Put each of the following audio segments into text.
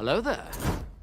Hello there.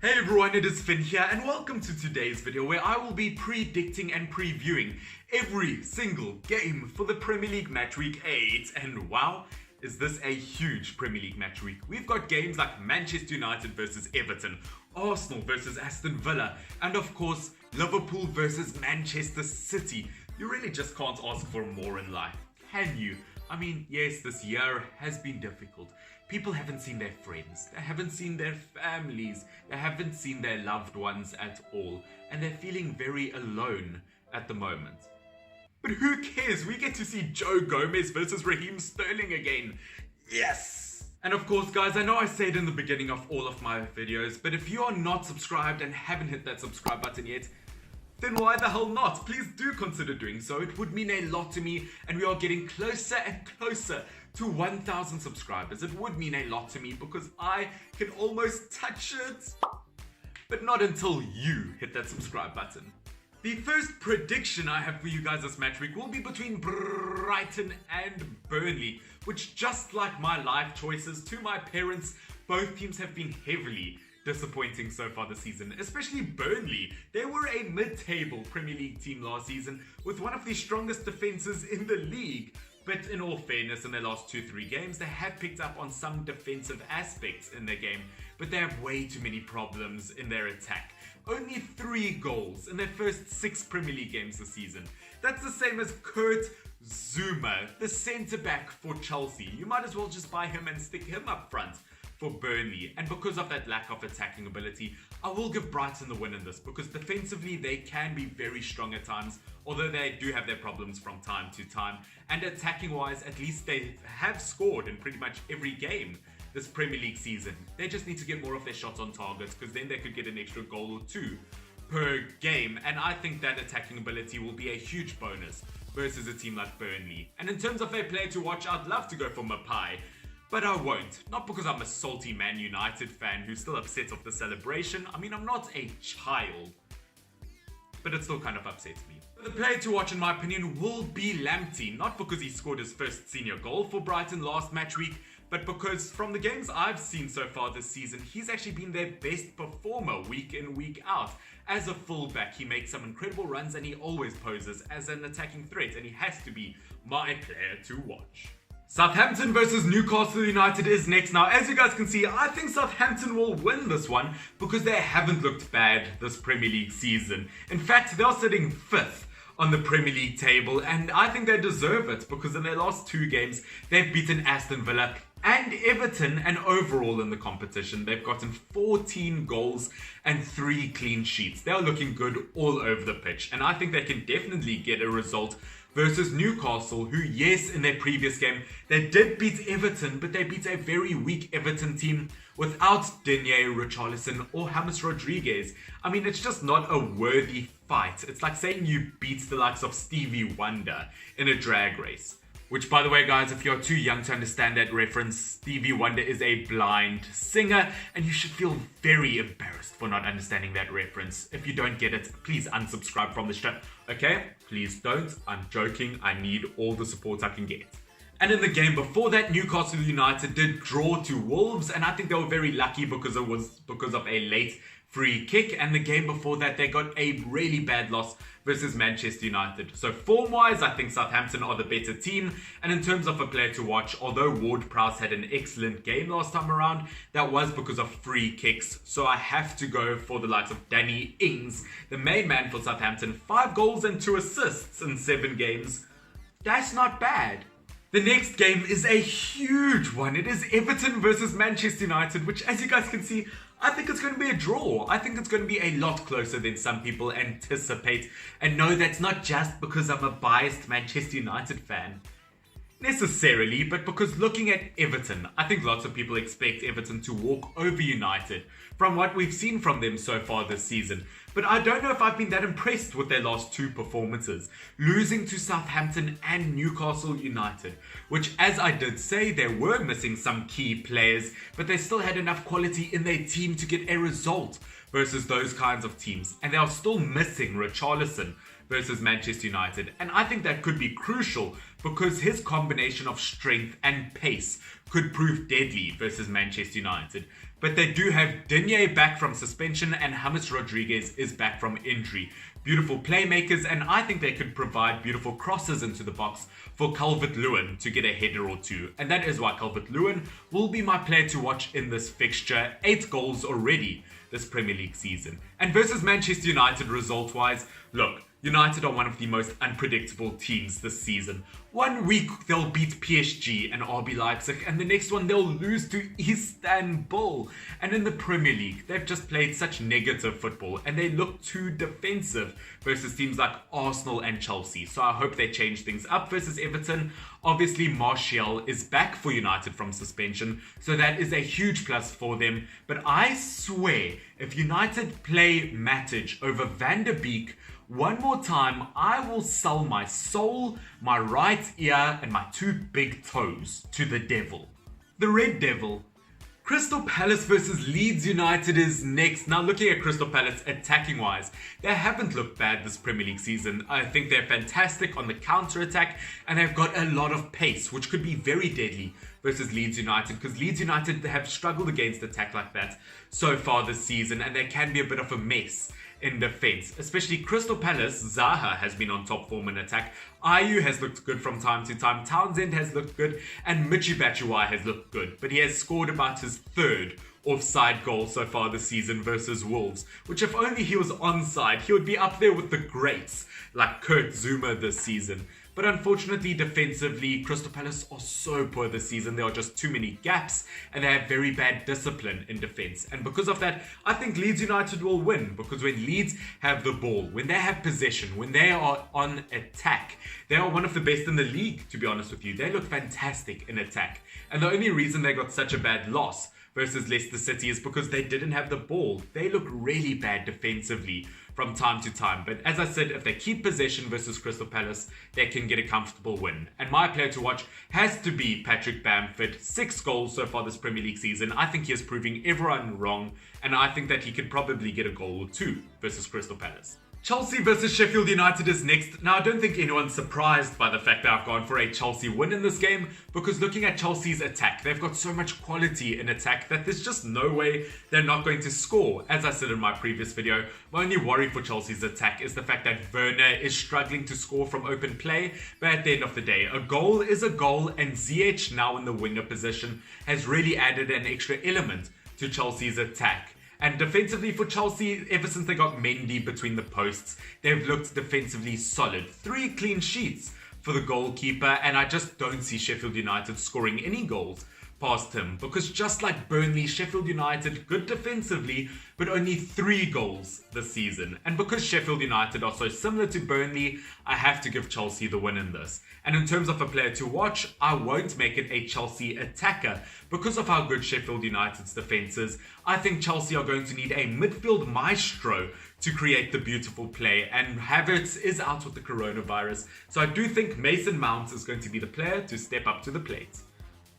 Hey everyone, it is Finn here and welcome to today's video where I will be predicting and previewing every single game for the Premier League match week 8. And wow, is this a huge Premier League match week. We've got games like Manchester United versus Everton, Arsenal versus Aston Villa, and of course Liverpool versus Manchester City. You really just can't ask for more in life, can you? I mean, yes, this year has been difficult. People haven't seen their friends, they haven't seen their families, they haven't seen their loved ones at all, and they're feeling very alone at the moment. But who cares? We get to see Joe Gomez versus Raheem Sterling again. Yes! And of course, guys, I know I say it in the beginning of all of my videos, but if you are not subscribed and haven't hit that subscribe button yet, then why the hell not? Please do consider doing so. It would mean a lot to me, and we are getting closer and closer to 1,000 subscribers. It would mean a lot to me because I can almost touch it. But not until you hit that subscribe button. The first prediction I have for you guys this match week will be between Brighton and Burnley, which, just like my life choices to my parents, both teams have been heavily disappointing so far this season, especially Burnley. They were a mid-table Premier League team last season with one of the strongest defenses in the league. But in all fairness, in their last 2-3 games, they have picked up on some defensive aspects in their game, but they have way too many problems in their attack. Only 3 goals in their first 6 Premier League games this season. That's the same as Kurt Zuma, the centre-back for Chelsea. You might as well just buy him and stick him up front for Burnley. And because of that lack of attacking ability, I will give Brighton the win in this, because defensively they can be very strong at times, although they do have their problems from time to time. And attacking wise, at least they have scored in pretty much every game this Premier League season. They just need to get more of their shots on target, because then they could get an extra goal or 2 per game. And I think that attacking ability will be a huge bonus versus a team like Burnley. And in terms of a player to watch, I'd love to go for Mapai, but I won't. Not because I'm a salty Man United fan who's still upset of the celebration. I mean, I'm not a child, but it still kind of upsets me. The player to watch, in my opinion, will be Lamptey. Not because he scored his first senior goal for Brighton last match week, but because from the games I've seen so far this season, he's actually been their best performer week in, week out. As a fullback, he makes some incredible runs and he always poses as an attacking threat, and he has to be my player to watch. Southampton versus Newcastle United is next. Now, as you guys can see, I think Southampton will win this one because they haven't looked bad this Premier League season. In fact, they're sitting 5th on the Premier League table, and I think they deserve it because in their last 2 games, they've beaten Aston Villa and Everton, and overall in the competition, they've gotten 14 goals and 3 clean sheets. They're looking good all over the pitch, and I think they can definitely get a result versus Newcastle, who, yes, in their previous game, they did beat Everton, but they beat a very weak Everton team without Digne, Richarlison, or James Rodriguez. I mean, it's just not a worthy fight. It's like saying you beat the likes of Stevie Wonder in a drag race. Which, by the way, guys, if you're too young to understand that reference, Stevie Wonder is a blind singer, and you should feel very embarrassed for not understanding that reference. If you don't get it, please unsubscribe from the show, okay? Please don't. I'm joking. I need all the support I can get. And in the game before that, Newcastle United did draw to Wolves, and I think they were very lucky because it was because of a late free kick. And the game before that, they got a really bad loss versus Manchester United. So form-wise, I think Southampton are the better team. And in terms of a player to watch, although Ward-Prowse had an excellent game last time around, that was because of free kicks. So I have to go for the likes of Danny Ings, the main man for Southampton. 5 goals and 2 assists in 7 games. That's not bad. The next game is a huge one. It is Everton versus Manchester United, which, as you guys can see, I think it's going to be a draw. I think it's going to be a lot closer than some people anticipate. And no, that's not just because I'm a biased Manchester United fan necessarily, but because looking at Everton, I think lots of people expect Everton to walk over United from what we've seen from them so far this season. But I don't know if I've been that impressed with their last 2 performances, losing to Southampton and Newcastle United, which, as I did say, they were missing some key players, but they still had enough quality in their team to get a result versus those kinds of teams. And they are still missing Richarlison versus Manchester United. And I think that could be crucial because his combination of strength and pace could prove deadly versus Manchester United. But they do have Digne back from suspension and James Rodriguez is back from injury. Beautiful playmakers, and I think they could provide beautiful crosses into the box for Calvert-Lewin to get a header or two. And that is why Calvert-Lewin will be my player to watch in this fixture. 8 goals already this Premier League season. And versus Manchester United result-wise, look, United are one of the most unpredictable teams this season. One week they'll beat PSG and RB Leipzig, and the next one they'll lose to Istanbul. And in the Premier League, they've just played such negative football and they look too defensive versus teams like Arsenal and Chelsea. So I hope they change things up versus Everton. Obviously, Martial is back for United from suspension, so that is a huge plus for them. But I swear, if United play Matic over Van der Beek one more time, I will sell my soul, my right ear, and my 2 big toes to the devil. The Red Devil. Crystal Palace versus Leeds United is next. Now, looking at Crystal Palace attacking-wise, they haven't looked bad this Premier League season. I think they're fantastic on the counter-attack, and they've got a lot of pace, which could be very deadly versus Leeds United, because Leeds United have struggled against attack like that so far this season, and they can be a bit of a mess in defense. Especially Crystal Palace, Zaha has been on top form in attack. Ayew has looked good from time to time. Townsend has looked good. And Michy Batshuayi has looked good. But he has scored about his 3rd offside goal so far this season versus Wolves. Which if only he was onside, he would be up there with the greats like Kurt Zuma this season. But unfortunately, defensively, Crystal Palace are so poor this season. There are just too many gaps and they have very bad discipline in defense. And because of that, I think Leeds United will win, because when Leeds have the ball, when they have possession, when they are on attack, they are one of the best in the league, to be honest with you. They look fantastic in attack. And the only reason they got such a bad loss versus Leicester City is because they didn't have the ball. They look really bad defensively from time to time. But as I said, if they keep possession versus Crystal Palace, they can get a comfortable win. And my player to watch has to be Patrick Bamford. 6 goals so far this Premier League season. I think he is proving everyone wrong, and I think that he could probably get a goal or 2 versus Crystal Palace. Chelsea versus Sheffield United is next. Now, I don't think anyone's surprised by the fact that I've gone for a Chelsea win in this game, because looking at Chelsea's attack, they've got so much quality in attack that there's just no way they're not going to score. As I said in my previous video, my only worry for Chelsea's attack is the fact that Werner is struggling to score from open play, but at the end of the day, a goal is a goal, and Ziyech, now in the winger position, has really added an extra element to Chelsea's attack. And defensively for Chelsea, ever since they got Mendy between the posts, they've looked defensively solid. 3 clean sheets for the goalkeeper, and I just don't see Sheffield United scoring any goals past him, because just like Burnley, Sheffield United, good defensively, but only 3 goals this season. And because Sheffield United are so similar to Burnley, I have to give Chelsea the win in this. And in terms of a player to watch, I won't make it a Chelsea attacker. Because of how good Sheffield United's defense is, I think Chelsea are going to need a midfield maestro to create the beautiful play, and Havertz is out with the coronavirus. So I do think Mason Mount is going to be the player to step up to the plate.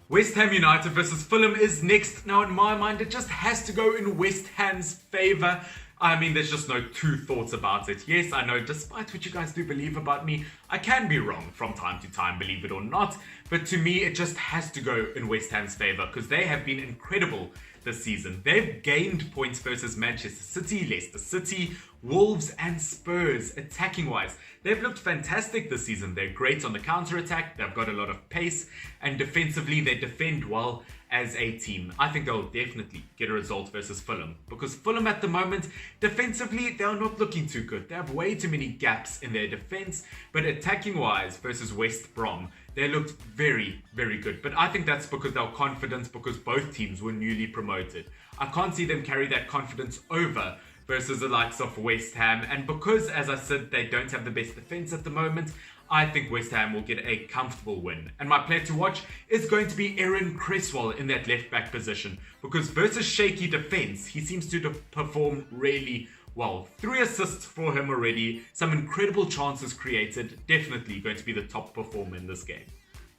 West Ham United versus Fulham is next. Now, in my mind, it just has to go in West Ham's favour. I mean, there's just no 2 thoughts about it. Yes, I know, despite what you guys do believe about me, I can be wrong from time to time, believe it or not. But to me, it just has to go in West Ham's favour, because they have been incredible this season. They've gained points versus Manchester City, Leicester City, Wolves and Spurs. Attacking wise, they've looked fantastic this season. They're great on the counter-attack, they've got a lot of pace, and defensively they defend well as a team. I think they'll definitely get a result versus Fulham, because Fulham at the moment, defensively, they're not looking too good. They have way too many gaps in their defense, but attacking wise versus West Brom, they looked very, very good. But I think that's because they're confident, because both teams were newly promoted. I can't see them carry that confidence over versus the likes of West Ham. And because, as I said, they don't have the best defense at the moment, I think West Ham will get a comfortable win. And my player to watch is going to be Aaron Cresswell in that left back position, because versus shaky defense, he seems to perform really well. 3 assists for him already, some incredible chances created, definitely going to be the top performer in this game.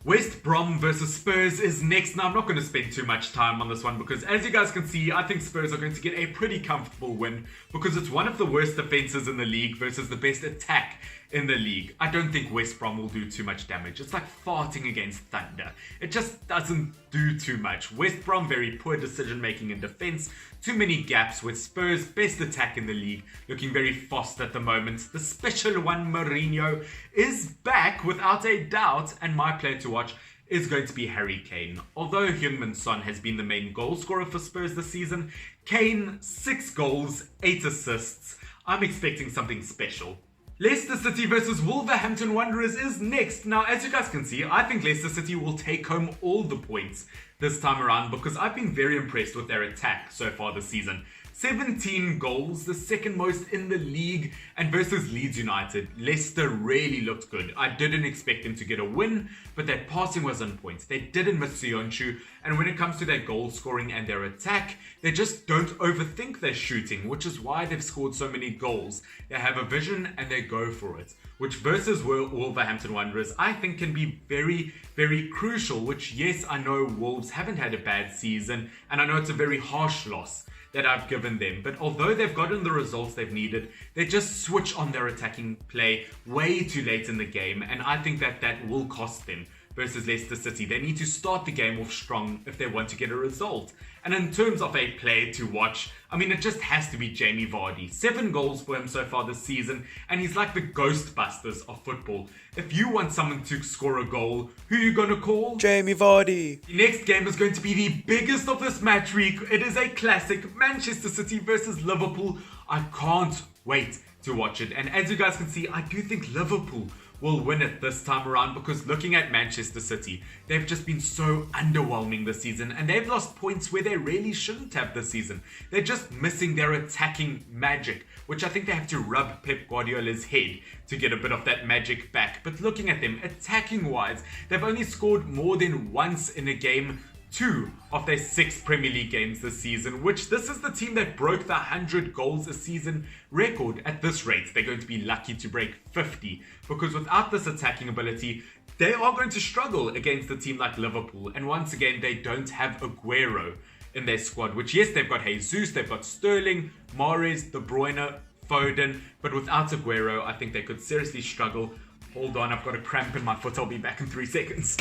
West Brom versus Spurs is next. Now, I'm not going to spend too much time on this one, because as you guys can see, I think Spurs are going to get a pretty comfortable win, because it's one of the worst defenses in the league versus the best attack in the league. I don't think West Brom will do too much damage. It's like farting against thunder. It just doesn't do too much. West Brom, very poor decision making in defence. Too many gaps with Spurs, best attack in the league, looking very fast at the moment. The special one, Mourinho, is back without a doubt, and my player to watch is going to be Harry Kane. Although Heung-min Son has been the main goal scorer for Spurs this season, Kane, 6 goals, 8 assists. I'm expecting something special. Leicester City versus Wolverhampton Wanderers is next. Now, as you guys can see, I think Leicester City will take home all the points this time around because I've been very impressed with their attack so far this season. 17 goals, the second most in the league, and versus Leeds United, Leicester really looked good. I didn't expect them to get a win, but their passing was on point. They didn't miss Sionchu, and when it comes to their goal scoring and their attack, they just don't overthink their shooting, which is why they've scored so many goals. They have a vision and they go for it, which versus Wolverhampton Wanderers, I think can be very, very crucial, which yes, I know Wolves haven't had a bad season, and I know it's a very harsh loss that I've given them. But although they've gotten the results they've needed, they just switch on their attacking play way too late in the game. And I think that that will cost them versus Leicester City. They need to start the game off strong if they want to get a result. And in terms of a player to watch, I mean, it just has to be Jamie Vardy. 7 goals for him so far this season, and he's like the Ghostbusters of football. If you want someone to score a goal, who are you going to call? Jamie Vardy. The next game is going to be the biggest of this match week. It is a classic, Manchester City versus Liverpool. I can't wait to watch it. And as you guys can see, I do think Liverpool will win it this time around because looking at Manchester City, they've just been so underwhelming this season and they've lost points where they really shouldn't have this season. They're just missing their attacking magic, which I think they have to rub Pep Guardiola's head to get a bit of that magic back. But looking at them, attacking wise, they've only scored more than once in a game 2 of their 6 Premier League games this season, which this is the team that broke the 100 goals a season record. At this rate, they're going to be lucky to break 50 because without this attacking ability, they are going to struggle against a team like Liverpool. And once again, they don't have Aguero in their squad, which yes, they've got Jesus, they've got Sterling, Mahrez, De Bruyne, Foden, but without Aguero, I think they could seriously struggle. Hold on, I've got a cramp in my foot. I'll be back in 3 seconds.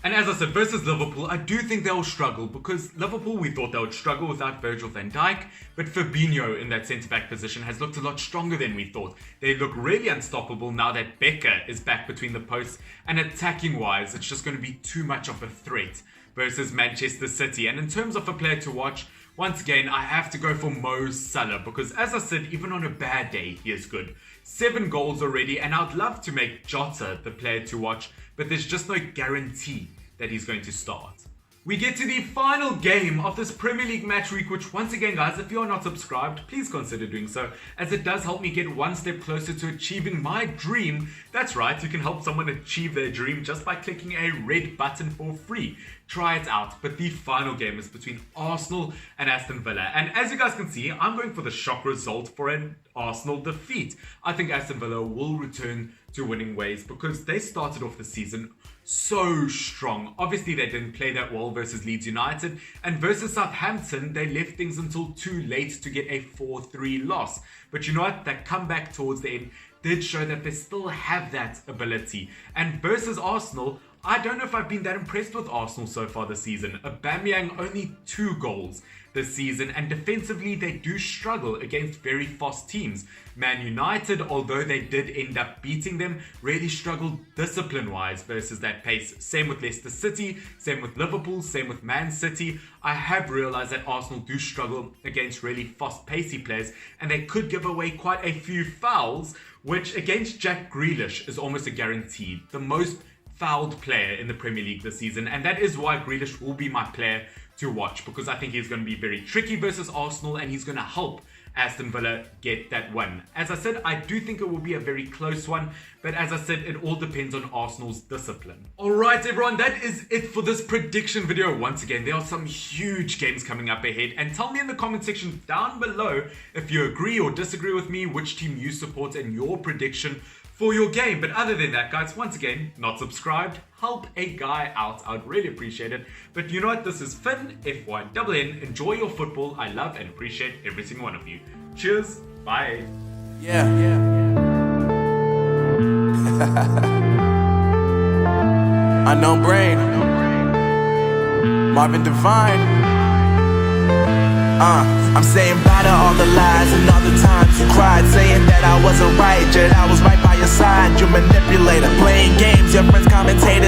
And as I said, versus Liverpool, I do think they'll struggle because Liverpool, we thought they would struggle without Virgil van Dijk, but Fabinho in that centre-back position has looked a lot stronger than we thought. They look really unstoppable now that Becker is back between the posts, and attacking-wise, it's just going to be too much of a threat versus Manchester City. And in terms of a player to watch, once again, I have to go for Mo Salah because as I said, even on a bad day, he is good. 7 goals already, and I'd love to make Jota the player to watch, but there's just no guarantee that he's going to start. We get to the final game of this Premier League match week, which once again, guys, if you are not subscribed, please consider doing so, as it does help me get one step closer to achieving my dream. That's right, you can help someone achieve their dream just by clicking a red button for free. Try it out. But the final game is between Arsenal and Aston Villa. And as you guys can see, I'm going for the shock result for an Arsenal defeat. I think Aston Villa will return to winning ways because they started off the season so strong. Obviously, they didn't play that well versus Leeds United, and versus Southampton, they left things until too late to get a 4-3 loss. But you know what? That comeback towards the end did show that they still have that ability. And versus Arsenal, I don't know if I've been that impressed with Arsenal so far this season. Aubameyang only 2 goals this season, and defensively they do struggle against very fast teams. Man United, although they did end up beating them, really struggled discipline-wise versus that pace. Same with Leicester City, same with Liverpool, same with Man City. I have realized that Arsenal do struggle against really fast, pacey players, and they could give away quite a few fouls, which against Jack Grealish is almost a guarantee. The most fouled player in the Premier League this season, and that is why Grealish will be my player to watch, because I think he's going to be very tricky versus Arsenal and he's going to help Aston Villa get that win. As I said, I do think it will be a very close one, but as I said, it all depends on Arsenal's discipline. Alright everyone, that is it for this prediction video. Once again, there are some huge games coming up ahead, and tell me in the comment section down below if you agree or disagree with me, which team you support and your prediction for your game. But other than that, guys, once again, not subscribed, help a guy out. I'd really appreciate it. But you know what? This is Finn, FYNN. Enjoy your football. I love and appreciate every single one of you. Cheers. Bye. Yeah. Unknown Brain, Marvin Devine. I'm saying bye to all the lies and all the times you cried, saying that I wasn't right, yet I was right.